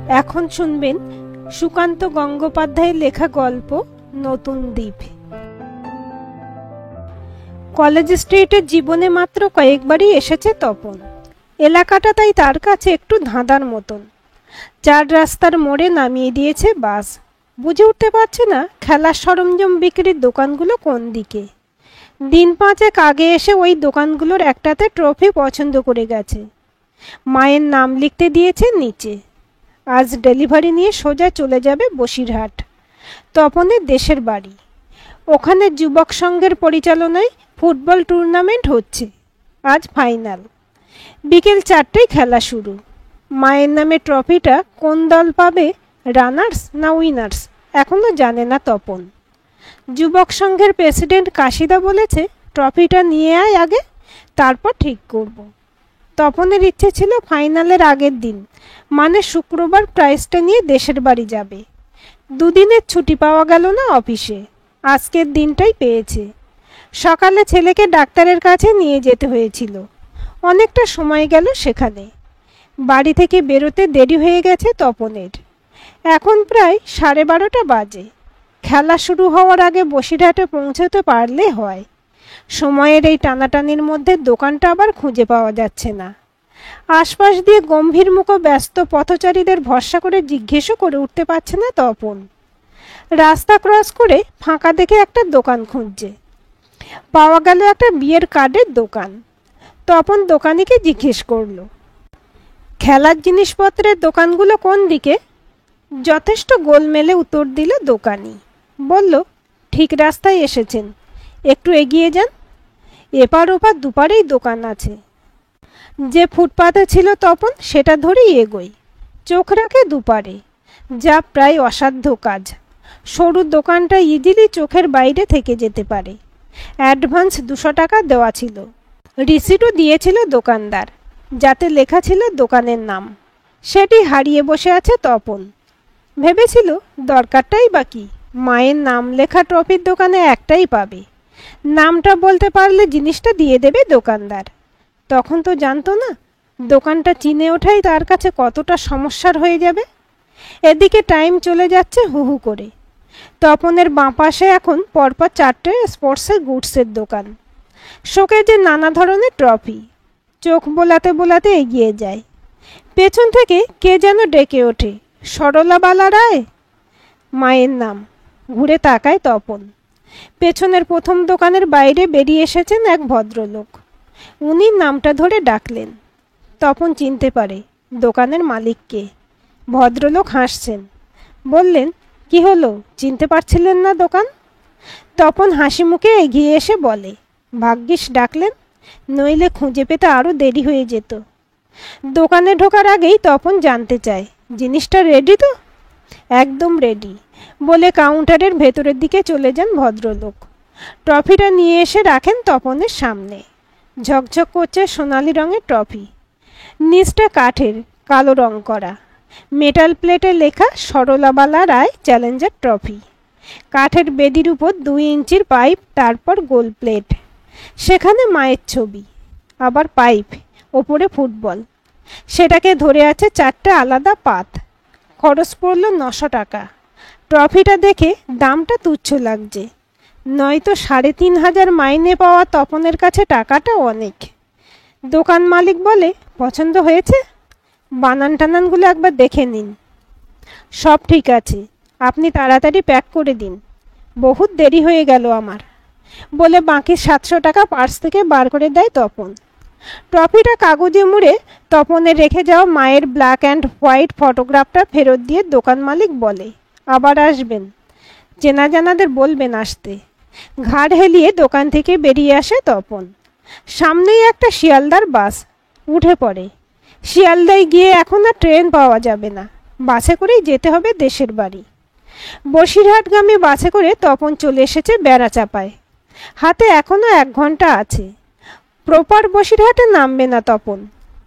এখন শুনবেন সুকান্ত গঙ্গোপাধ্যায়ের লেখা গল্প নতুন দ্বীপ। কলেজ স্ট্রিটের জীবনে মাত্র কয়েকবারই এসেছে তপন। এলাকাটা তাই তার কাছে একটু ধাঁধার মতন। চার রাস্তার মোড়ে নামিয়ে দিয়েছে বাস। বুঝে উঠতে পারছে না খেলার সরঞ্জাম বিক্রির দোকানগুলো কোন দিকে। দিন পাঁচেক আগে এসে ওই দোকানগুলোর একটাতে ট্রফি পছন্দ করে গেছে। মায়ের নাম লিখতে দিয়েছে নিচে। আজ ডেলিভারি নিয়ে সোজা চলে যাবে বসিরহাট, তপনের দেশের বাড়ি। ওখানে যুবক সংঘের পরিচালনায় ফুটবল টুর্নামেন্ট হচ্ছে। আজ ফাইনাল। বিকেল 4টায় খেলা শুরু। মায়ের নামে ট্রফিটা কোন দল পাবে, রানার্স না উইনার্স, এখনো জানে না তপন। যুবক সংঘের প্রেসিডেন্ট কাশিদা বলেছে, ট্রফিটা নিয়ে আয় আগে, তারপর ঠিক করব। তপনের ইচ্ছে ছিল ফাইনালের আগের দিন, মানে শুক্রবার প্রাইজটা নিয়ে দেশের বাড়ি যাবে। দুদিনের ছুটি পাওয়া গেল না অফিসে, আজকের দিনটাই পেয়েছে। সকালে ছেলেকে ডাক্তারের কাছে নিয়ে যেতে হয়েছিল। অনেকটা সময় গেল সেখানে। বাড়ি থেকে বেরোতে দেরি হয়ে গেছে তপনের। এখন প্রায় 12:30 বাজে। খেলা শুরু হওয়ার আগে বসিরহাটে পৌঁছতে পারলে হয়। সময়ের এই টানাটানির মধ্যে দোকানটা আবার খুঁজে পাওয়া যাচ্ছে না। আশপাশ দিয়ে গম্ভীর মুখ ব্যস্ত পথচারীদের ভরসা করে জিজ্ঞেসও করে উঠতে পারছে না তপন। রাস্তা ক্রস করে ফাঁকা দেখে একটা দোকান খুঁজছে। পাওয়া গেল একটা বিয়ের কার্ডের দোকান। তপন দোকানিকে জিজ্ঞেস করলো, খেলার জিনিসপত্রের দোকানগুলো কোন দিকে? যথেষ্ট গোলমেলে উত্তর দিল দোকানি। বলল, ঠিক রাস্তায় এসেছেন, একটু এগিয়ে যান। এপার ওপার দুপারেই দোকান আছে। যে ফুটপাতে ছিল তপন সেটা ধরেই এগোয়। চোখ রাখে দুপারে, যা প্রায় অসাধ্য কাজ। সরু দোকানটা ইজিলি চোখের বাইরে থেকে যেতে পারে। অ্যাডভান্স 200 টাকা দেওয়া ছিল। রিসিটও দিয়েছিল দোকানদার, যাতে লেখা ছিল দোকানের নাম। সেটি হারিয়ে বসে আছে তপন। ভেবেছিল দরকারটাই বা কি, মায়ের নাম লেখা ট্রফির দোকানে একটাই পাবে। নামটা বলতে পারলে জিনিসটা দিয়ে দেবে দোকানদার। তখন তো জানতো না দোকানটা চিনে ওঠাই তার কাছে কতটা সমস্যার হয়ে যাবে। এদিকে টাইম চলে যাচ্ছে হু হু করে। তপনের বাঁ পাশে এখন পরপর 4টে স্পোর্টসের গুডসের দোকান। শোকেজে নানা ধরনের ট্রফি। চোখ বোলাতে বোলাতে এগিয়ে যায়। পেছন থেকে কে যেন ডেকে ওঠে, সরলাবালা রায়। মায়ের নাম। ঘুরে তাকায় তপন। পেছনের প্রথম দোকানের বাইরে বেরিয়ে এসেছেন এক ভদ্রলোক। উনি নামটা ধরে ডাকলেন। তপন চিনতে পারে দোকানের মালিককে। ভদ্রলোক হাসছেন। বললেন, কি হলো, চিনতে পারছিলেন না দোকান? তপন হাসি মুখে এগিয়ে এসে বলে, ভাগ্যিস ডাকলেন, নইলে খুঁজে পেতে আরও দেরি হয়ে যেত। দোকানে ঢোকার আগেই তপন জানতে চায়, জিনিসটা রেডি তো? একদম রেডি বলে কাউন্টারের ভেতরের দিকে চলে যান ভদ্রলোক। ট্রফিটা নিয়ে এসে রাখেন তপনের সামনে। ঝকঝক করছে সোনালি রঙের ট্রফি। নিচটা কাঠের, কালো রং করা। মেটাল প্লেটে লেখা সরলাবালা রায় চ্যালেঞ্জার ট্রফি। কাঠের বেদির উপর 2 ইঞ্চির পাইপ, তারপর গোল প্লেট। সেখানে মায়ের ছবি, আবার পাইপ, ওপরে ফুটবল। সেটাকে ধরে আছে 4টে আলাদা পাত। খরচ পড়ল 900 টাকা। ট্রফিটা দেখে দামটা তুচ্ছ লাগছে, নয়তো 3500 মাইনে পাওয়া তপনের কাছে টাকাটা অনেক। দোকান মালিক বলে, পছন্দ হয়েছে? বানান টানানগুলো একবার দেখে নিন। সব ঠিক আছে, আপনি তাড়াতাড়ি প্যাক করে দিন, বহুত দেরি হয়ে গেল আমার, বলে বাকি 700 টাকা পার্স থেকে বার করে দেয় তপন। ট্রফিটা কাগজে মুড়ে তপনের রেখে যাওয়া মায়ের ব্ল্যাক অ্যান্ড হোয়াইট ফটোগ্রাফটা ফেরত দিয়ে দোকান মালিক বলে, আবার আসবেন, চেনা জানাদের বলবেন আসতে। ঘাড় হেলিয়ে দোকান থেকে বেরিয়ে আসে তপন। সামনেই একটা শিয়ালদার বাস। উঠে পড়ে। শিয়ালদায় গিয়ে এখন আর ট্রেন পাওয়া যাবে না, বাসে করেই যেতে হবে দেশের বাড়ি। বসিরহাটগামী বাসে করে তপন চলে এসেছে বেড়াচাপায়। হাতে এখনো 1 ঘন্টা আছে। প্রপার বসিরহাটে নামবে না তপন,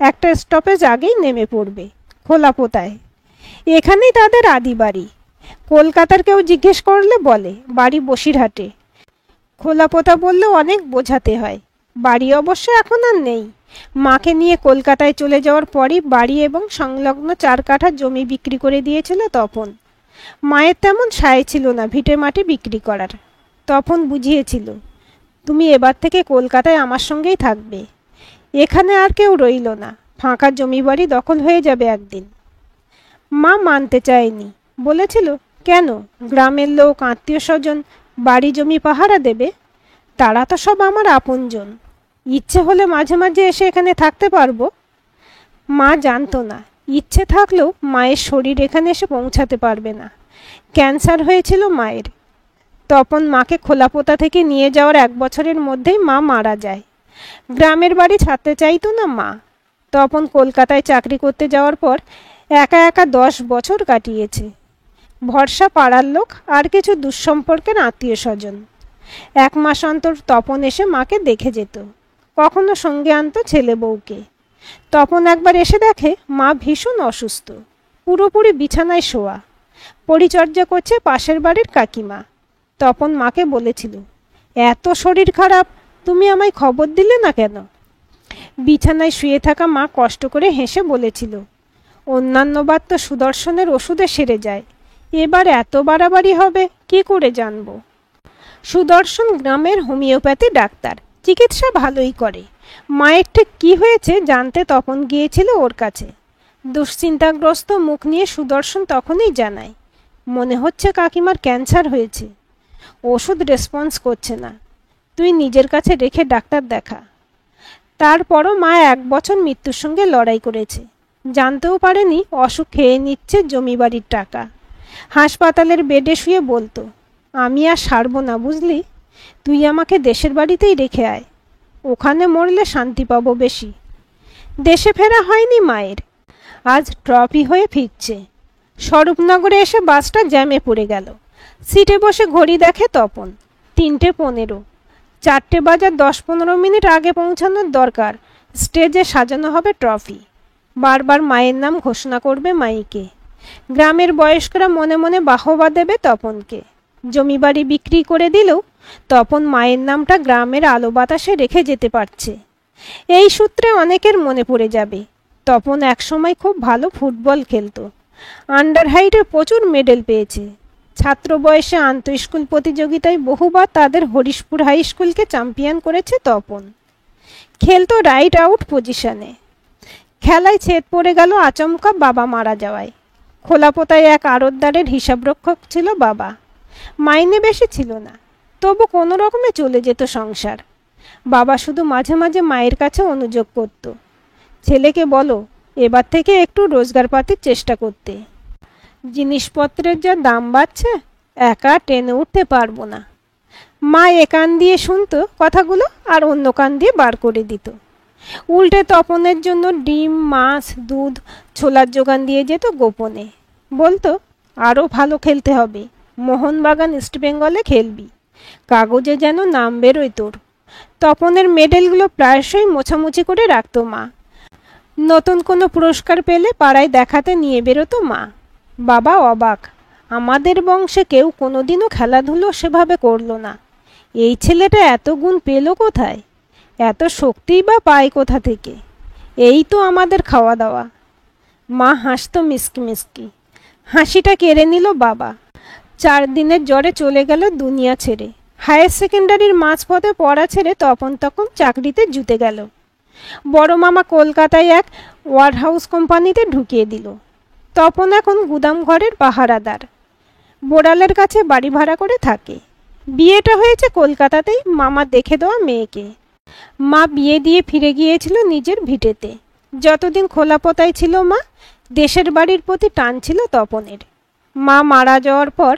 একটা স্টপেজ আগেই নেমে পড়বে, খোলাপোতায়। এখানেই তাদের আদি বাড়ি। কলকাতার কেউ জিজ্ঞেস করলে বলে বাড়ি বসিরহাটে। খোলাপোতা বললেও অনেক বোঝাতে হয়। বাড়ি অবশ্য এখন আর নেই, মাকে নিয়ে কলকাতায় চলে যাওয়ার পরই বাড়ি এবং সংলগ্ন 4 কাঠা জমি বিক্রি করে দিয়েছিল তপন। মায়ের তেমন সায় ছিল না ভিটে মাটি বিক্রি করার। তপন বুঝিয়েছিল, তুমি এবার থেকে কলকাতায় আমার সঙ্গেই থাকবে। এখানে আর কেউ রইল না, ফাঁকা জমি বাড়ি দখল হয়ে যাবে একদিন। মা মানতে চায়নি, বলেছিল, কেন, গ্রামের লোক, আত্মীয় স্বজন বাড়ি জমি পাহারা দেবে? তারা তো সব আমার আপনজন, ইচ্ছে হলে মাঝে মাঝে এসে এখানে থাকতে পারবো। মা জানতো না, ইচ্ছে থাকলেও মায়ের শরীর এখানে এসে পৌঁছাতে পারবে না। ক্যান্সার হয়েছিল মায়ের। তপন মাকে খোলাপোতা থেকে নিয়ে যাওয়ার 1 বছরের মধ্যেই মা মারা যায়। গ্রামের বাড়ি ছাড়তে চাইতো না মা। তপন কলকাতায় চাকরি করতে যাওয়ার পর একা একা 10 বছর কাটিয়েছে। ভরসা পাড়ার লোক আর কিছু দুঃসম্পর্কের আত্মীয় স্বজন। 1 মাস অন্তর তপন এসে মাকে দেখে যেত, কখনো সঙ্গে আনতো ছেলে বউকে। তপন একবার এসে দেখে মা ভীষণ অসুস্থ, পুরোপুরি বিছানায় শোয়া। পরিচর্যা করছে পাশের বাড়ির কাকিমা। তপন মাকে বলেছিল, এত শরীর খারাপ, তুমি আমায় খবর দিলে না কেন? বিছানায় শুয়ে থাকা মা কষ্ট করে হেসে বলেছিল, অন্যান্যবার তো সুদর্শনের ওষুধে সেরে যায়, এবার এত বাড়াবাড়ি হবে কি করে জানবো? সুদর্শন গ্রামের হোমিওপ্যাথি ডাক্তার, চিকিৎসা ভালোই করে। মায়ের ঠিক কী হয়েছে জানতে তপন গিয়েছিল ওর কাছে। দুশ্চিন্তাগ্রস্ত মুখ নিয়ে সুদর্শন তখনই জানায়, মনে হচ্ছে কাকিমার ক্যান্সার হয়েছে, ওষুধ রেসপন্স করছে না, তুই নিজের কাছে রেখে ডাক্তার দেখা। তারপরও মা 1 বছর মৃত্যুর সঙ্গে লড়াই করেছে। জানতেও পারেনি অসুখ খেয়ে নিচ্ছে জমি বাড়ির টাকা। হাসপাতালের বেডে শুয়ে বলতো, আমি আর সারবো না বুঝলি, তুই আমাকে দেশের বাড়িতেই রেখে আয়, ওখানে মরলে শান্তি পাবো বেশি। দেশে ফেরা হয়নি মায়ের। আজ ট্রফি হয়ে ফিরছে। স্বরূপনগরে এসে বাসটা জ্যামে পড়ে গেল। সিটে বসে ঘড়ি দেখে তপন, 3:15। 4টে বাজার 10-15 মিনিট আগে পৌঁছানোর দরকার। স্টেজে সাজানো হবে ট্রফি। বারবার মায়ের নাম ঘোষণা করবে মাইকে। গ্রামের বয়স্করা মনে মনে বাহবা দেবে তপনকে। জমি বাড়ি বিক্রি করে দিলেও তপন মায়ের নামটা গ্রামের আলো বাতাসে রেখে যেতে পারছে। এই সূত্রে অনেকের মনে পড়ে যাবে, তপন একসময় খুব ভালো ফুটবল খেলতো। আন্ডার হাইটে প্রচুর মেডেল পেয়েছে। ছাত্র বয়সে আন্তঃস্কুল প্রতিযোগিতায় বহুবার তাদের হরিশপুর হাই স্কুলকে চ্যাম্পিয়ন করেছে তপন। খেলতো রাইট আউট পজিশনে। খেলায় ছেদ পড়ে গেল আচমকা বাবা মারা যাওয়ায়। খোলাপোতায় এক আড়তদারের হিসাবরক্ষক ছিল বাবা। মাইনে বেশি ছিল না, তবু কোনো রকমে চলে যেত সংসার। বাবা শুধু মাঝে মাঝে মায়ের কাছে অনুযোগ করত, ছেলেকে বলো এবার থেকে একটু রোজগারপাতির চেষ্টা করতে। জিনিসপত্রের যা দাম বাড়ছে, একা টেনে উঠতে পারবো না। মা এ কান দিয়ে শুনতো কথাগুলো আর অন্য কান দিয়ে বার করে দিত। উল্টে তপনের জন্য ডিম, মাছ, দুধ, ছোলার যোগান দিয়ে যেত গোপনে। বলতো, আরও ভালো খেলতে হবে, মোহনবাগান ইস্টবেঙ্গলে খেলবি, কাগজে যেন নাম বেরোয় তোর। তপনের মেডেলগুলো প্রায়শই মোছামুছি করে রাখত মা। নতুন কোনো পুরস্কার পেলে পাড়ায় দেখাতে নিয়ে বেরোতো মা। বাবা অবাক, আমাদের বংশে কেউ কোনোদিনও খেলাধুলো সেভাবে করলো না, এই ছেলেটা এত গুণ পেল কোথায়, এত শক্তিই বা পায় কোথা থেকে, এই তো আমাদের খাওয়া দাওয়া। মা হাসতো মিসকি মিসকি। হাসিটা কেড়ে নিল বাবা। 4 দিনের জ্বরে চলে গেল দুনিয়া ছেড়ে। হায়ার সেকেন্ডারির মাঝপথে পড়া ছেড়ে তপন তখন চাকরিতে জুটে গেল। বড় মামা কলকাতায় এক ওয়ারহাউস কোম্পানিতে ঢুকিয়ে দিল। তপন এখন গুদাম ঘরের পাহারাদার। বোড়ালের কাছে বাড়ি ভাড়া করে থাকে। বিয়েটা হয়েছে কলকাতাতেই মামা দেখে দেওয়া মেয়েকে। মা বিয়ে দিয়ে ফিরে গিয়েছিল নিজের ভিটেতে। যতদিন খোলাপোতায় ছিল মা, দেশের বাড়ির প্রতি টান ছিল তপনের। মা মারা যাওয়ার পর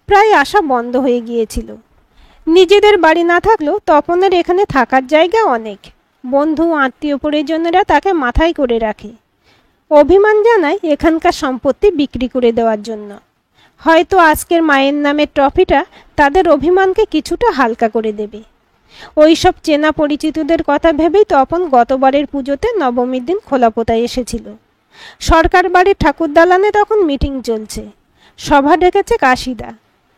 প্রায় আশা বন্ধ হয়ে গিয়েছিল। নিজেদের বাড়ি না থাকলেও তপনের এখানে থাকার জায়গা অনেক। বন্ধু আত্মীয় পরিজনেরা তাকে মাথায় করে রাখে। অভিমান জানায় এখানকার সম্পত্তি বিক্রি করে দেওয়ার জন্য। হয়তো আজকের মায়ের নামের ট্রফিটা তাদের অভিমানকে কিছুটা হালকা করে দেবে। ওই সব চেনা পরিচিতদের কথা ভেবেই তপন গতবারের পুজোতে নবমীর দিন খোলাপোতায় এসেছিল। সরকার বাড়ির ঠাকুর দালানে তখন মিটিং চলছে। সভা ডেকেছে কাশিদা।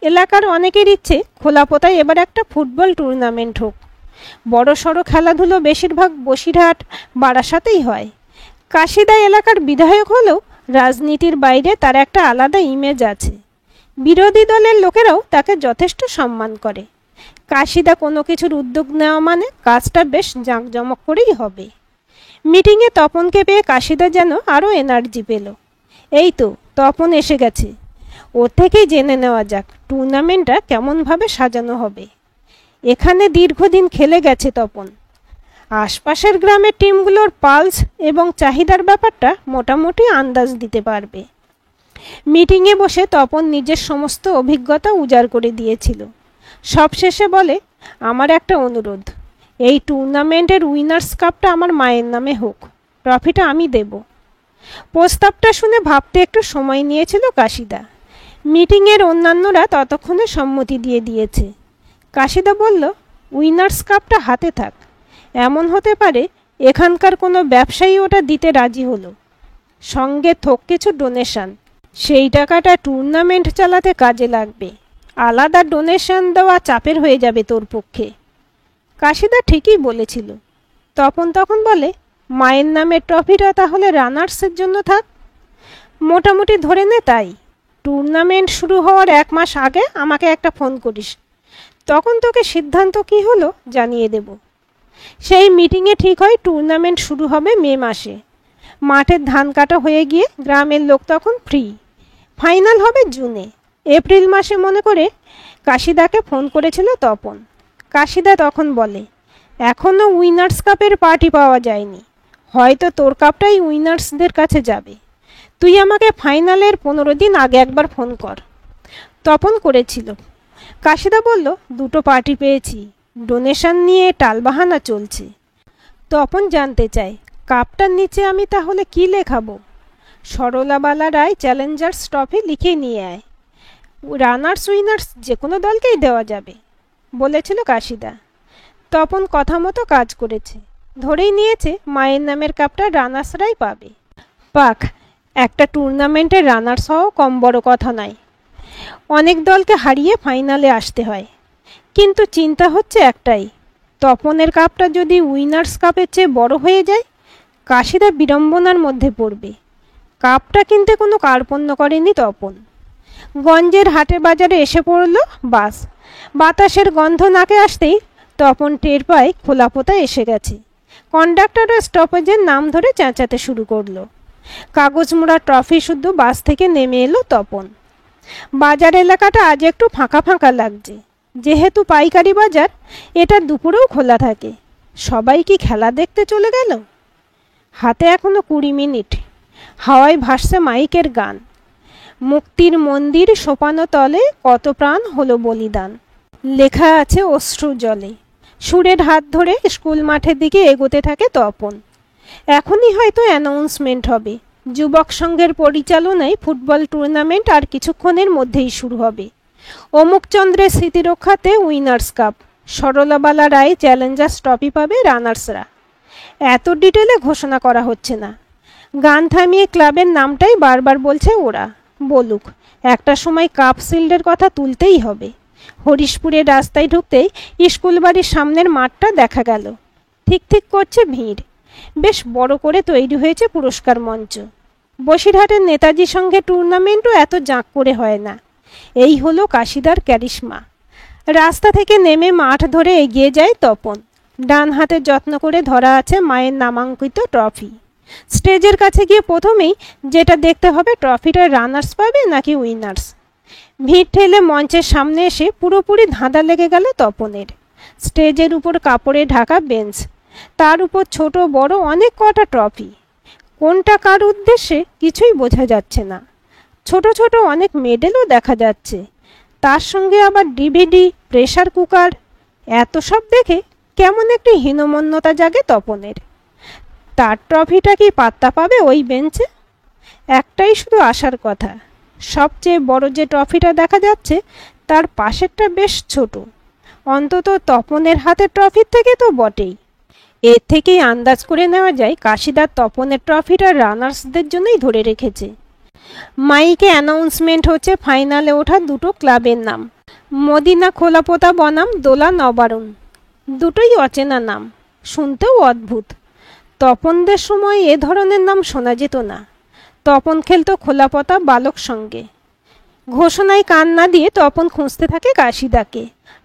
এলাকার অনেকের ইচ্ছে খোলাপোতায় এবার একটা ফুটবল টুর্নামেন্ট হোক। বড় সড়ো খেলাধুলো বেশিরভাগ বসিরহাট বারাসাতেই হয়। কাশিদা এলাকার বিধায়ক হলেও রাজনীতির বাইরে তার একটা আলাদা ইমেজ আছে। বিরোধী দলের লোকেরাও তাকে যথেষ্ট সম্মান করে। কাশিদা কোনো কিছুর উদ্যোগ নেওয়া মানে কাজটা বেশ জাঁকজমক করেই হবে। মিটিংয়ে তপনকে পেয়ে কাশিদা যেন আরও এনার্জি পেল। এই তো তপন এসে গেছে, ওর থেকেই জেনে নেওয়া যাক টুর্নামেন্টটা কেমনভাবে সাজানো হবে। এখানে দীর্ঘদিন খেলে গেছে তপন, আশপাশের গ্রামের টিমগুলোর পালস এবং চাহিদার ব্যাপারটা মোটামুটি আন্দাজ দিতে পারবে। মিটিংয়ে বসে তপন নিজের সমস্ত অভিজ্ঞতা উজাড় করে দিয়েছিল। সবশেষে বলে, আমার একটা অনুরোধ, এই টুর্নামেন্টের উইনার্স কাপটা আমার মায়ের নামে হোক, ট্রফিটা আমি দেব। প্রস্তাবটা শুনে ভাবতে একটু সময় নিয়েছিল কাশিদা। মিটিংয়ের অন্যান্যরা ততক্ষণে সম্মতি দিয়ে দিয়েছে। কাশিদা বলল, উইনার্স কাপটা হাতে থাক। এমন হতে পারে এখানকার কোনো ব্যবসায়ী ওটা দিতে রাজি হলো, সঙ্গে থোক কিছু ডোনেশন। সেই টাকাটা টুর্নামেন্ট চালাতে কাজে লাগবে। আলাদা ডোনেশন দেওয়া চাপের হয়ে যাবে তোর পক্ষে। কাশিদা ঠিকই বলেছিল। তখন বলে, মায়ের নামে ট্রফিটা তাহলে রানার্সের জন্য থাক। মোটামুটি ধরে নে তাই। টুর্নামেন্ট শুরু হওয়ার 1 মাস আগে আমাকে একটা ফোন করিস, তখন তোকে সিদ্ধান্ত কি হলো জানিয়ে দেব। সেই মিটিংয়ে ঠিক হয় টুর্নামেন্ট শুরু হবে মে মাসে। মাঠের ধান কাটা হয়ে গিয়ে গ্রামের লোক তখন ফ্রি। ফাইনাল হবে জুনে। এপ্রিল মাসে মনে করে কাশিদাকে ফোন করেছিল তপন। কাশিদা তখন বলে, এখনও উইনার্স কাপের পার্টি পাওয়া যায়নি, হয়তো তোর কাপটাই উইনার্সদের কাছে যাবে। তুই আমাকে ফাইনালের 15 দিন আগে একবার ফোন কর। তপন করেছিল। কাশিদা বলল, 2টো পার্টি পেয়েছি, ডোনেশন নিয়ে টালবাহানা চলছে। তপন জানতে চায়, কাপটার নিচে আমি তাহলে কি লেখাবো? সরলাবালা রায় চ্যালেঞ্জার্স ট্রফি লিখে নিয়ে আয়, রানার্স উইনার্স যে কোনো দলকেই দেওয়া যাবে বলেছিল কাশিদা। তপন কথা মতো কাজ করেছে, ধরেই নিয়েছে মায়ের নামের কাপটা রানার্সরাই পাবে। পাক, একটা টুর্নামেন্টের রানার্স হওয়া কম বড় কথা নয়। অনেক দলকে হারিয়ে ফাইনালে আসতে হয়। কিন্তু চিন্তা হচ্ছে একটাই, তপনের কাপটা যদি উইনার্স কাপের চেয়ে বড় হয়ে যায়, কাশিদা বিড়ম্বনার মধ্যে পড়বে। কাপটা কিনতে কোনো কার্পণ্য করেনি তপন। গঞ্জের হাটে বাজারে এসে পড়ল বাস। বাতাসের গন্ধ নাকে আসতেই তপন টের পায় খোলাপোতা এসে গেছে। কন্ডাক্টররা স্টপেজের নাম ধরে চেঁচাতে শুরু করলো। কাগজ মোড়া ট্রফি শুদ্ধ বাস থেকে নেমে এলো তপন। বাজার এলাকাটা আজ একটু ফাঁকা ফাঁকা লাগছে। যেহেতু পাইকারি বাজার, এটা দুপুরেও খোলা থাকে। সবাই কি খেলা দেখতে চলে গেল? হাতে এখনো 20 মিনিট। হাওয়ায় ভাসছে মাইকের গান। মুক্তির মন্দির সোপানো তলে কত প্রাণ হলো বলিদান, লেখা আছে অশ্রু জলে। সুরের হাত ধরে স্কুল মাঠের দিকে এগোতে থাকে তপন। এখনই হয়তো অ্যানাউন্সমেন্ট হবে। যুবক সংঘের পরিচালনায় ফুটবল টুর্নামেন্ট আর কিছুক্ষণের মধ্যেই শুরু হবে। অমুকচন্দ্রের স্মৃতিরক্ষাতে উইনার্স কাপ, সরলাবালা রায় চ্যালেঞ্জার্স ট্রফি পাবে রানার্সরা। এত ডিটেলে ঘোষণা করা হচ্ছে না। গান থামিয়ে ক্লাবের নামটাই বারবার বলছে ওরা। বলুক, একটা সময় কাপ শিল্ডের কথা তুলতেই হবে। হরিশপুরের রাস্তায় ঢুকতেই স্কুল বাড়ির সামনের মাঠটা দেখা গেল। ঠিক করছে ভিড়। বেশ বড় করে তৈরি হয়েছে পুরস্কার মঞ্চ। বসিরহাটের নেতাজি সঙ্গে টুর্নামেন্টও এত জাঁক করে হয় না। এই হলো কাশিদার ক্যারিশমা। রাস্তা থেকে নেমে মাঠ ধরে এগিয়ে যায় তপন। ডান হাতে যত্ন করে ধরা আছে মায়ের নামাঙ্কিত ট্রফি। স্টেজের কাছে গিয়ে প্রথমেই যেটা দেখতে হবে, ট্রফিটা রানার্স পাবে নাকি উইনার্স। ভিড় ঠেলে মঞ্চের সামনে এসে পুরোপুরি ধাঁধা লেগে গেল তপনের। স্টেজের উপর কাপড়ে ঢাকা বেঞ্চ, তার উপর ছোট বড় অনেক কটা ট্রফি। কোনটা কার উদ্দেশ্যে কিছুই বোঝা যাচ্ছে না। ছোট ছোট অনেক মেডেলও দেখা যাচ্ছে, তার সঙ্গে আবার ডিভিডি, প্রেসার কুকার। এত সব দেখে কেমন একটি হীনমন্যতা জাগে তপনের। তার ট্রফিটা কি পাত্তা পাবে ওই বেঞ্চে? একটাই শুধু আসার কথা, সবচেয়ে বড় যে ট্রফিটা দেখা যাচ্ছে তার পাশেরটা বেশ ছোট। অন্তত তপনের হাতের ট্রফির থেকে তো বটেই। এর থেকেই আন্দাজ করে নেওয়া যায় কাশিদার তপনের ট্রফিটা রানার্সদের জন্যই ধরে রেখেছে। মাইকে অ্যানাউন্সমেন্ট হচ্ছে ফাইনালে ওঠা 2টো ক্লাবের নাম, মদিনা খোলাপোতা বনাম দোলা নবারুণ। দুটোই অচেনা নাম, শুনতেও অদ্ভুত। তপনদের সময় এ ধরনের নাম শোনা যেত না। তপন খেলতো খোলাপতা বালক সঙ্গে। ঘোষণায় কান না দিয়ে তপন খুঁজতে থাকে কাশিদাকে।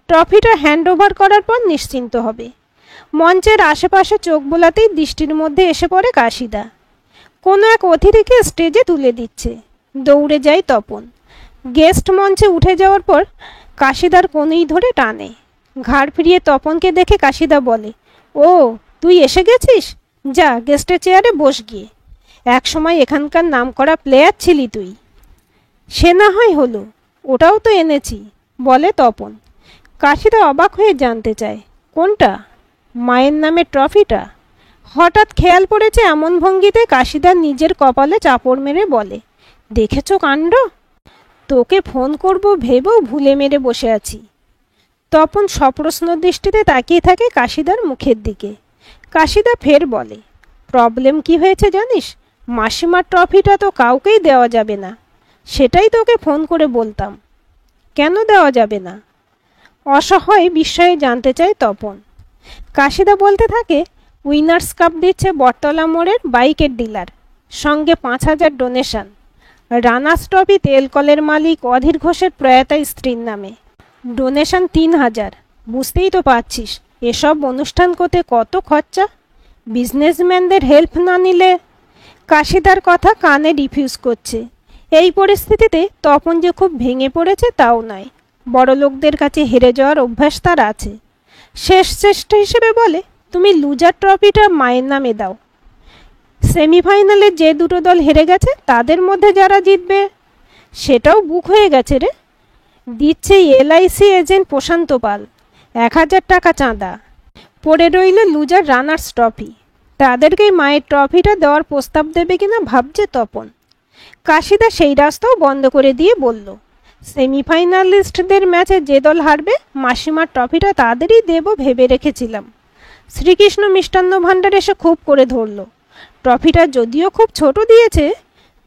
ট্রফিটা হ্যান্ড ওভার করার পর নিশ্চিন্ত হবে। মঞ্চের আশেপাশে চোখ বোলাতেই দৃষ্টির মধ্যে এসে পড়ে কাশিদা। কোনো এক অতিথিকে স্টেজে তুলে দিচ্ছে। দৌড়ে যায় তপন। গেস্ট মঞ্চে উঠে যাওয়ার পর কাশিদার কোণেই ধরে টানে। ঘাড় ফিরিয়ে তপনকে দেখে কাশিদা বলে, ও তুই এসে গেছিস, যা গেস্টের চেয়ারে বস গিয়ে। একসময় এখানকার নামকরা প্লেয়ার ছিলি তুই। সে না হয় হলো, ওটাও তো এনেছি, বলে তপন। কাশিদা অবাক হয়ে জানতে চায়, কোনটা? মায়ের নামে ট্রফিটা? হঠাৎ খেয়াল পড়েছে এমন ভঙ্গিতে কাশিদা নিজের কপালে চাপড় মেরে বলে, দেখেছো কাণ্ড, তোকে ফোন করব ভেবেও ভুলে মেরে বসে আছি। তপন সপ্রশ্ন দৃষ্টিতে তাকিয়ে থাকে কাশিদার মুখের দিকে। কাশিদা ফের বলে, প্রবলেম কি হয়েছে জানিস? মাসিমার ট্রফিটা তো কাউকেই দেওয়া যাবে না। সেটাই তোকে ফোন করে বলতাম। কেন দেওয়া যাবে না? অসহায় বিস্ময়ে জানতে চায় তপন। কাশিদা বলতে থাকে, উইনার্স কাপ দিচ্ছে বটতলা মোড়ের বাইকের ডিলার, সঙ্গে 5,000 ডোনেশন। রানার্স ট্রফি তেলকলের মালিক অধীর ঘোষের প্রয়াতা স্ত্রীর নামে। ডোনেশন 3,000। বুঝতেই তো পারছিস এসব অনুষ্ঠান করতে কত খরচা। বিজনেসম্যানদের হেল্প না নিলে। কাশিদার কথা কানে রিফিউজ করছে। এই পরিস্থিতিতে তপন যে খুব ভেঙে পড়েছে তাও নয়, বড় লোকদের কাছে হেরে যাওয়ার অভ্যাস তার আছে। শেষ চেষ্টা হিসেবে বলে, তুমি লুজার ট্রফিটা মায়ের নামে দাও। সেমিফাইনালে যে দুটো দল হেরে গেছে তাদের মধ্যে যারা জিতবে, সেটাও বুক হয়ে গেছে রে। দিচ্ছে LIC এজেন্ট প্রশান্ত পাল। 1,000 টাকা চাঁদা। পড়ে রইল লুজার রানার্স ট্রফি। তাদেরকেই মায়ের ট্রফিটা দেওয়ার প্রস্তাব দেবে কিনা ভাবছে তপন। কাশিদা সেই রাস্তাও বন্ধ করে দিয়ে বলল, সেমিফাইনালিস্টদের ম্যাচে যে দল হারবে মাসিমার ট্রফিটা তাদেরই দেব ভেবে রেখেছিলাম। শ্রীকৃষ্ণ মিষ্টান্ন ভাণ্ডার এসে খুব করে ধরল। ট্রফিটা যদিও খুব ছোট দিয়েছে,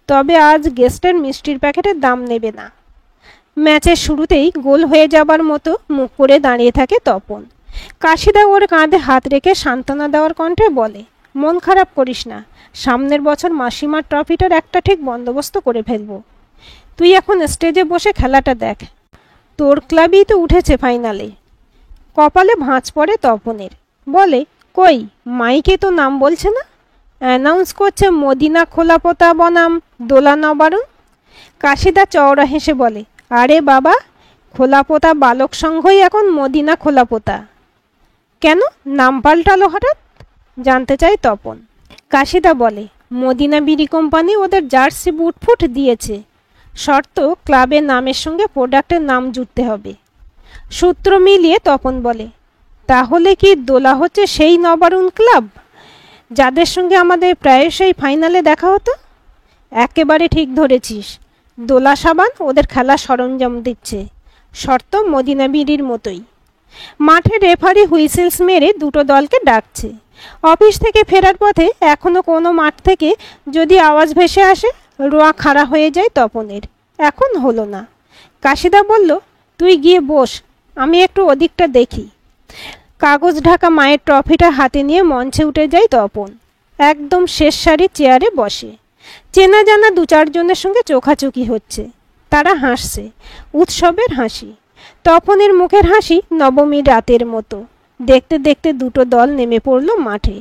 তবে আজ গেস্টের মিষ্টির প্যাকেটের দাম নেবে না। ম্যাচের শুরুতেই গোল হয়ে যাবার মতো মুখ করে দাঁড়িয়ে থাকে তপন। কাশিদা ওর কাঁধে হাত রেখে সান্ত্বনা দেওয়ার কণ্ঠে বলে, মন খারাপ করিস না, সামনের বছর মাসিমার ট্রফিটার একটা ঠিক বন্দোবস্ত করে ফেলবো। তুই এখন স্টেজে বসে খেলাটা দেখ, তোর ক্লাবই তো উঠেছে ফাইনালে। কপালে ভাঁজ পড়ে তপনের। বলে, কই মাইকে তো নাম বলছে না, অ্যানাউন্স করছে মদিনা খোলাপোতা বনাম দোলা নবারুণ। কাশিদা চওড়া হেসে বলে, আরে বাবা, খোলাপোতা বালক সংঘই এখন মদিনা খোলাপোতা। কেন নাম পাল্টালো হঠাৎ, জানতে চায় তপন। কাশিদা বলে, মদিনা বিড়ি কোম্পানি ওদের জার্সি বুটফুট দিয়েছে, শর্ত ক্লাবের নামের সঙ্গে প্রোডাক্টের নাম জুড়তে হবে। সূত্র মিলিয়ে তপন বলে, তাহলে কি দোলা হচ্ছে সেই নবারুণ ক্লাব যাদের সঙ্গে আমাদের প্রায়শই ফাইনালে দেখা হতো? একেবারে ঠিক ধরেছিস, দোলা সাবান ওদের খেলার সরঞ্জাম দিচ্ছে, শর্ত মদিনা বিড়ির মতোই। মাঠে রেফারি হুইসেলস মেরে দুটো দলকে ডাকছে। অফিস থেকে ফেরার পথে এখনো কোনো মাঠ থেকে যদি আওয়াজ ভেসে আসে, রোয়া খাড়া হয়ে যায় তপনের। এখন হলো না। কাশিদা বলল, তুই গিয়ে বস, আমি একটু ওদিকটা দেখি। কাগজ ঢাকা মায়ের ট্রফিটা হাতে নিয়ে মঞ্চে উঠে যায় তপন। একদম শেষ সারির চেয়ারে বসে। চেনা জানা 2-4 জনের সঙ্গে চোখাচোখি হচ্ছে। তারা হাসছে, উৎসবের হাসি। তপনের মুখের হাসি নবমীর রাতের মতো। দেখতে দেখতে দুটো দল নেমে পড়ল মাঠে।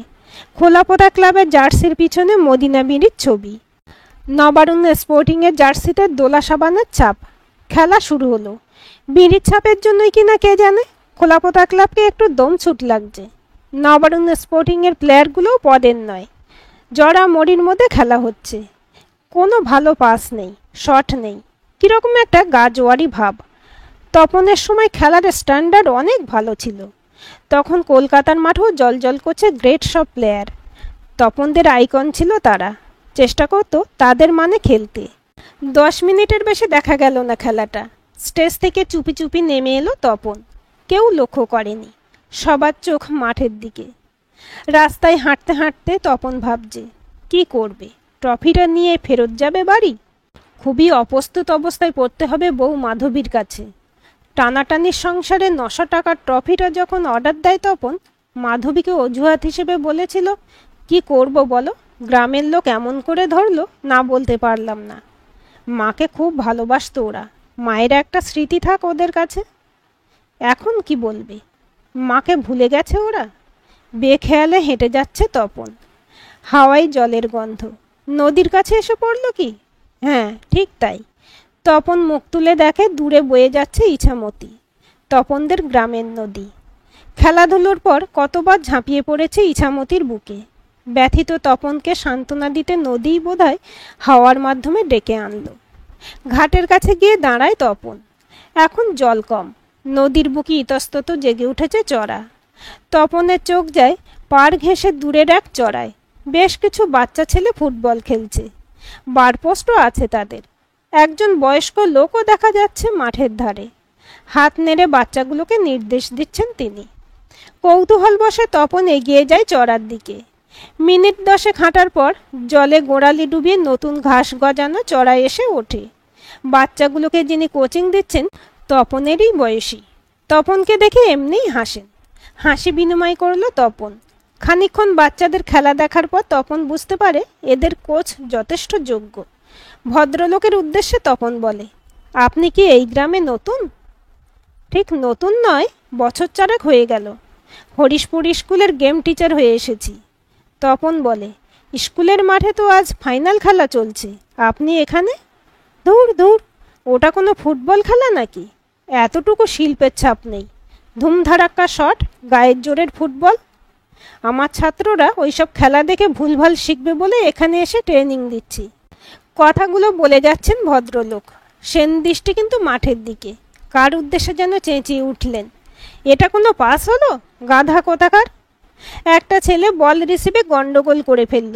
খোলাপোতা ক্লাবের জার্সির পিছনে মদিনা বিড়ির ছবি, নবারুণ স্পোর্টিংয়ের জার্সিতে দোলা সাবানের ছাপ। খেলা শুরু হলো। বিড়ির ছাপের জন্যই কিনা কে জানে খোলাপোতা ক্লাবকে একটু দম ছুট লাগছে। নবারুণ স্পোর্টিংয়ের প্লেয়ারগুলোও পদের নয়। জড়া মরির মধ্যে খেলা হচ্ছে। কোনো ভালো পাস নেই, শট নেই, কীরকম একটা গাজোয়ারি ভাব। তপনের সময় খেলার স্ট্যান্ডার্ড অনেক ভালো ছিল। তখন কলকাতার মাঠেও জলজল করছে গ্রেট সব প্লেয়ার। তপনদের আইকন ছিল তারা। চেষ্টা করতো তাদের মানে খেলতে। 10 মিনিটের বেশি দেখা গেল না খেলাটা। স্টেজ থেকে চুপি চুপি নেমে এলো তপন। কেউ লক্ষ্য করেনি। সবার চোখ মাঠের দিকে। রাস্তায় হাঁটতে হাঁটতে তপন ভাবছে, কি করবে? ট্রফিটা নিয়ে ফেরত যাবে বাড়ি? খুবই অপ্রস্তুত অবস্থায় পড়তে হবে বউ মাধবীর কাছে। টানাটানির সংসারে 900 টাকার ট্রফিটা যখন অর্ডার দেয় তপন মাধবীকে অজুহাত হিসেবে বলেছিল, কি করব বলো, গ্রামের লোক এমন করে ধরলো, না বলতে পারলাম না। মাকে খুব ভালোবাসতো ওরা, মায়ের একটা স্মৃতি থাক ওদের কাছে। এখন কি বলবে, মাকে ভুলে গেছে ওরা? বেখেয়ালে হেঁটে যাচ্ছে তপন। হাওয়ায় জলের গন্ধ, নদীর কাছে এসে পড়ল কি? হ্যাঁ, ঠিক তাই। তপন মুখ তুলে দেখে দূরে বয়ে যাচ্ছে ইছামতি, তপনদের গ্রামের নদী। খেলাধুলোর পর কতবার ঝাঁপিয়ে পড়েছে ইছামতির বুকে। ব্যথিত তপনকে সান্ত্বনা দিতে নদীই বোধহয় হাওয়ার মাধ্যমে ডেকে আনলো। ঘাটের কাছে গিয়ে দাঁড়ায় তপন। এখন জল কম, নদীর বুকে ইতস্তত জেগে উঠেছে চড়া। তপনের চোখ যায় পাড় ঘেঁষে দূরের এক চড়ায়। বেশ কিছু বাচ্চা ছেলে ফুটবল খেলছে, বারপোস্টও আছে তাদের। একজন বয়স্ক লোকও দেখা যাচ্ছে মাঠের ধারে। হাত নেড়ে বাচ্চাগুলোকে নির্দেশ দিচ্ছেন তিনি। কৌতূহল বশে তপন এগিয়ে যায় চড়ার দিকে। মিনিট 10 হাঁটার পর জলে গোড়ালি ডুবিয়ে নতুন ঘাস গজানো চড়ায় এসে ওঠে। বাচ্চাগুলোকে যিনি কোচিং দিচ্ছেন তপনেরই বয়সী। তপনকে দেখে এমনিই হাসেন। হাসি বিনিময় করলো তপন। খানিকক্ষণ বাচ্চাদের খেলা দেখার পর তপন বুঝতে পারে এদের কোচ যথেষ্ট যোগ্য। ভদ্রলোকের উদ্দেশ্যে তপন বলে, আপনি কি এই গ্রামে নতুন? ঠিক নতুন নয়, বছর 4 হয়ে গেল। হরিশপুর স্কুলের গেম টিচার হয়ে এসেছি। তপন বলে, স্কুলের মাঠে তো আজ ফাইনাল খেলা চলছে, আপনি এখানে? দূর দূর, ওটা কোনো ফুটবল খেলা নাকি? এতটুকু শিল্পের ছাপ নেই। ধুমধারাক্কা শট, গায়ের জোরের ফুটবল। আমার ছাত্ররা ওইসব খেলা দেখে ভুলভাল শিখবে বলে এখানে এসে ট্রেনিং দিচ্ছি। কথাগুলো বলে যাচ্ছেন ভদ্রলোক, সেন দৃষ্টি কিন্তু মাঠের দিকে। কার উদ্দেশ্যে যেন চেঁচিয়ে উঠলেন, এটা কোনো পাস হলো, গাধা কোথাকার! একটা ছেলে বল রিসিভে গন্ডগোল করে ফেলল।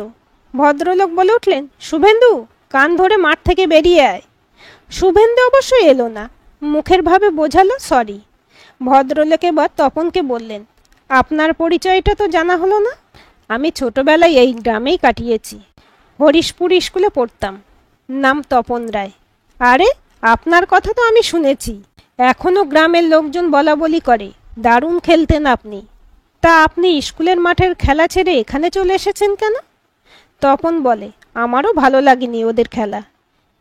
ভদ্রলোক বলে উঠলেন, শুভেন্দু, কান ধরে মাঠ থেকে বেরিয়ে আয়। শুভেন্দু অবশ্য এলো না, মুখের ভাবে বোঝালো সরি। ভদ্রলোক এবার তপনকে বললেন, আপনার পরিচয়টা তো জানা হলো না। আমি ছোটবেলায় এই গ্রামেই কাটিয়েছি, হরিশপুর স্কুলে পড়তাম। নাম তপন রায়। আরে, আপনার কথা তো আমি শুনেছি, এখনো গ্রামের লোকজন বলা বলি করে দারুণ খেলতেন আপনি। তা আপনি স্কুলের মাঠের খেলা ছেড়ে এখানে চলে এসেছেন কেন? তপন বলে, আমারও ভালো লাগেনি ওদের খেলা।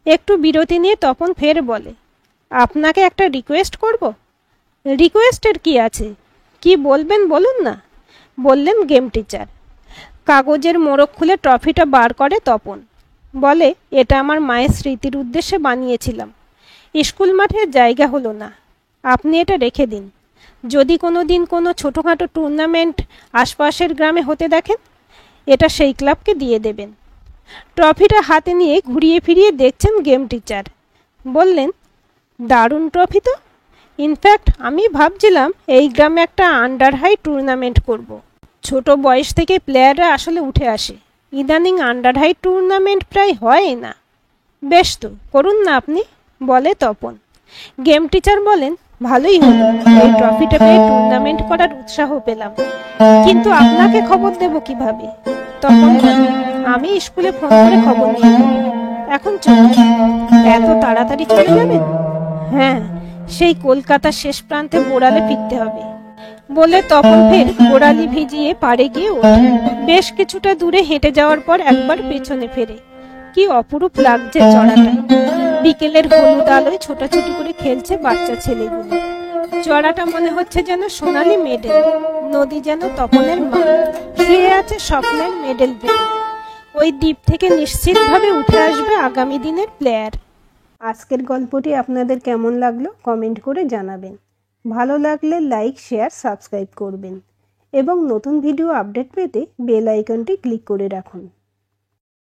একটু বিরতি নিয়ে তপন ফের বলে, আপনাকে একটা রিকোয়েস্ট করব। রিকোয়েস্টের কি আছে, কি বলবেন বলুন না, বললেন গেম টিচার। কাগজের মোড়ক খুলে ট্রফিটা বার করে তপন। বলে, এটা আমার মায়ের স্মৃতির উদ্দেশ্যে বানিয়েছিলাম। স্কুল মাঠে জায়গা হলো না, আপনি এটা রেখে দিন। যদি কোনো দিন কোনো ছোটোখাটো টুর্নামেন্ট আশপাশের গ্রামে হতে দেখেন, এটা সেই ক্লাবকে দিয়ে দেবেন। ট্রফিটা হাতে নিয়ে ঘুরিয়ে ফিরিয়ে দেখছেন গেম টিচার। বললেন, দারুণ ট্রফি তো। ইনফ্যাক্ট আমি ভাবছিলাম এই গ্রামে একটা আন্ডার হাই টুর্নামেন্ট করব। ছোট বয়স থেকে প্লেয়াররা আসলে উঠে আসে, ইদানিং আন্ডার হাই টুর্নামেন্ট প্রায় হয় না। বেশ তো, করুন না আপনি, বলে তপন। গেম টিচার বলেন, ভালোই হলো, এই ট্রফিটা পেয়ে টুর্নামেন্ট করার উৎসাহ পেলাম। কিন্তু আপনাকে খবর দেব কিভাবে? তপন বলে, আমি স্কুলে ফোন করে খবর নিয়ে নেব। এখন চলুন। এত তাড়াতাড়ি চলে যাবেন? হ্যাঁ, সেই কলকাতার শেষ প্রান্তে বোড়ালে ফিরতে হবে, বলে তপন ফের গোড়ালি ভিজিয়ে পাড়ে গিয়ে ওঠে। বেশ কিছুটা দূরে হেঁটে যাওয়ার পর একবার পেছনে ফেরে। কি অপরূপ লাগছে চড়াটা। বিকেলের হলুদ আলোয় ছোটাছুটি করে খেলছে বাচ্চা ছেলেগুলো। চড়াটা মনে হচ্ছে যেন সোনালি মেডেল। নদী যেন তপনের মা, শুয়ে আছে স্বপ্নের মেডেল পেয়ে। ওই দ্বীপ থেকে নিশ্চিতভাবে উঠে আসবে আগামী দিনের প্লেয়ার। আজকের গল্পটি আপনাদের কেমন লাগলো কমেন্ট করে জানাবেন। ভালো লাগলে লাইক, শেয়ার, সাবস্ক্রাইব করবেন এবং নতুন ভিডিও আপডেট পেতে বেল আইকনটি ক্লিক করে রাখুন।